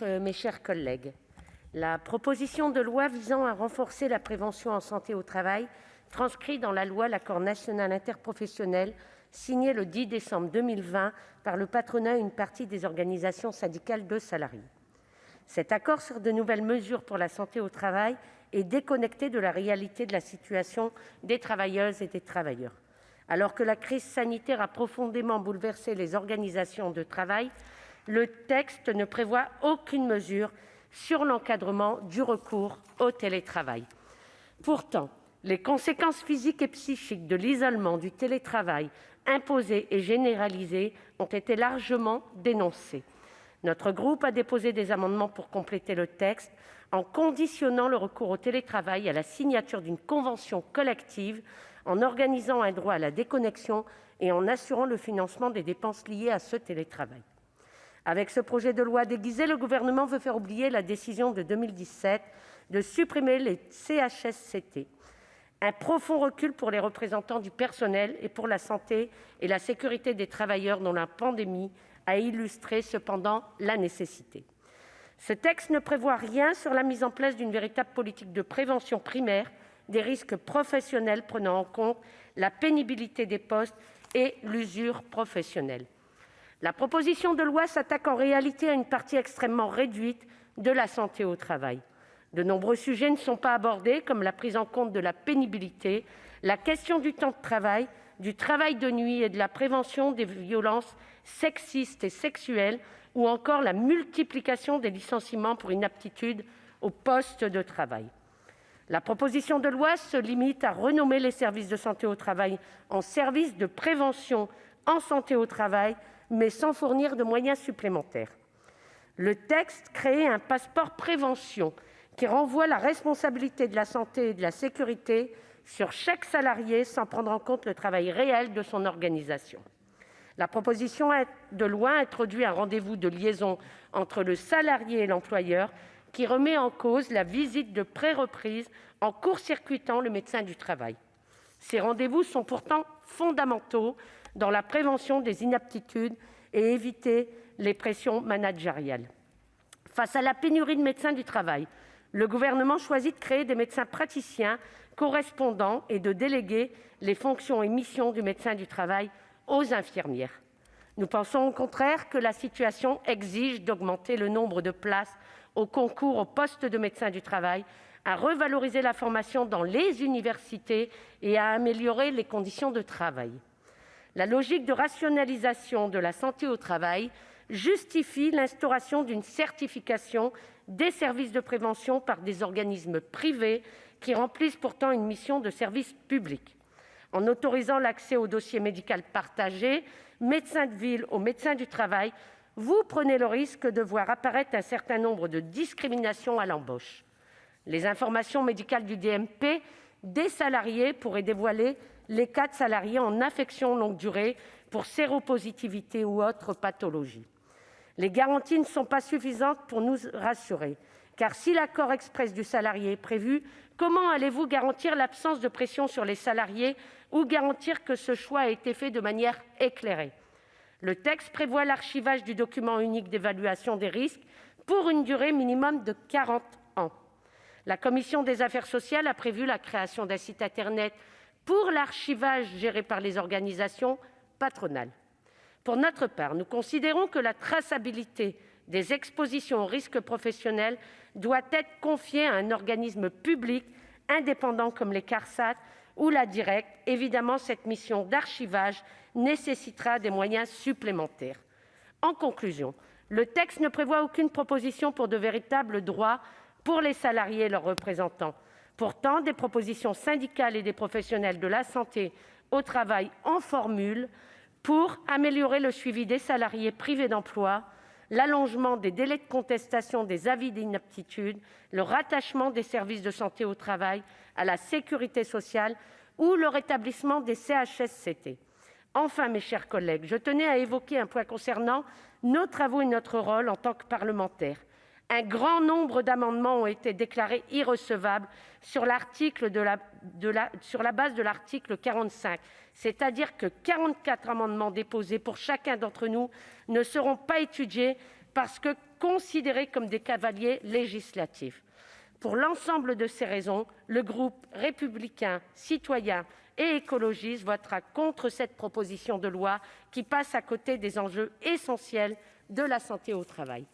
Mes chers collègues, la proposition de loi visant à renforcer la prévention en santé au travail transcrit dans la loi l'accord national interprofessionnel signé le 10 décembre 2020 par le patronat et une partie des organisations syndicales de salariés. Cet accord sur de nouvelles mesures pour la santé au travail est déconnecté de la réalité de la situation des travailleuses et des travailleurs. Alors que la crise sanitaire a profondément bouleversé les organisations de travail, le texte ne prévoit aucune mesure sur l'encadrement du recours au télétravail. Pourtant, les conséquences physiques et psychiques de l'isolement du télétravail imposé et généralisé ont été largement dénoncées. Notre groupe a déposé des amendements pour compléter le texte en conditionnant le recours au télétravail à la signature d'une convention collective, en organisant un droit à la déconnexion et en assurant le financement des dépenses liées à ce télétravail. Avec ce projet de loi déguisé, le Gouvernement veut faire oublier la décision de 2017 de supprimer les CHSCT. Un profond recul pour les représentants du personnel et pour la santé et la sécurité des travailleurs dont la pandémie a illustré cependant la nécessité. Ce texte ne prévoit rien sur la mise en place d'une véritable politique de prévention primaire des risques professionnels prenant en compte la pénibilité des postes et l'usure professionnelle. La proposition de loi s'attaque en réalité à une partie extrêmement réduite de la santé au travail. De nombreux sujets ne sont pas abordés, comme la prise en compte de la pénibilité, la question du temps de travail, du travail de nuit et de la prévention des violences sexistes et sexuelles, ou encore la multiplication des licenciements pour inaptitude au poste de travail. La proposition de loi se limite à renommer les services de santé au travail en services de prévention en santé au travail, mais sans fournir de moyens supplémentaires. Le texte crée un passeport prévention qui renvoie la responsabilité de la santé et de la sécurité sur chaque salarié sans prendre en compte le travail réel de son organisation. La proposition de loi introduit un rendez-vous de liaison entre le salarié et l'employeur qui remet en cause la visite de pré-reprise en court-circuitant le médecin du travail. Ces rendez-vous sont pourtant fondamentaux dans la prévention des inaptitudes et éviter les pressions managériales. Face à la pénurie de médecins du travail, le Gouvernement choisit de créer des médecins praticiens correspondants et de déléguer les fonctions et missions du médecin du travail aux infirmières. Nous pensons au contraire que la situation exige d'augmenter le nombre de places au concours au poste de médecin du travail, à revaloriser la formation dans les universités et à améliorer les conditions de travail. La logique de rationalisation de la santé au travail justifie l'instauration d'une certification des services de prévention par des organismes privés qui remplissent pourtant une mission de service public. En autorisant l'accès au dossier médical partagé médecin de ville au médecin du travail, vous prenez le risque de voir apparaître un certain nombre de discriminations à l'embauche. Les informations médicales du DMP des salariés pourraient dévoiler les cas de salariés en affection longue durée pour séropositivité ou autre pathologie. Les garanties ne sont pas suffisantes pour nous rassurer, car si l'accord express du salarié est prévu, comment allez-vous garantir l'absence de pression sur les salariés ou garantir que ce choix a été fait de manière éclairée ? Le texte prévoit l'archivage du document unique d'évaluation des risques pour une durée minimum de 40 ans. La commission des affaires sociales a prévu la création d'un site internet pour l'archivage géré par les organisations patronales. Pour notre part, nous considérons que la traçabilité des expositions aux risques professionnels doit être confiée à un organisme public indépendant comme les CARSAT ou la Direcct. Évidemment, cette mission d'archivage nécessitera des moyens supplémentaires. En conclusion, le texte ne prévoit aucune proposition pour de véritables droits pour les salariés et leurs représentants. Pourtant, des propositions syndicales et des professionnels de la santé au travail en formulent pour améliorer le suivi des salariés privés d'emploi, l'allongement des délais de contestation des avis d'inaptitude, le rattachement des services de santé au travail à la sécurité sociale ou le rétablissement des CHSCT. Enfin, mes chers collègues, je tenais à évoquer un point concernant nos travaux et notre rôle en tant que parlementaires. Un grand nombre d'amendements ont été déclarés irrecevables sur la base de l'article 45, c'est-à-dire que 44 amendements déposés pour chacun d'entre nous ne seront pas étudiés parce que considérés comme des cavaliers législatifs. Pour l'ensemble de ces raisons, le groupe Républicain Citoyen et Écologiste votera contre cette proposition de loi qui passe à côté des enjeux essentiels de la santé au travail.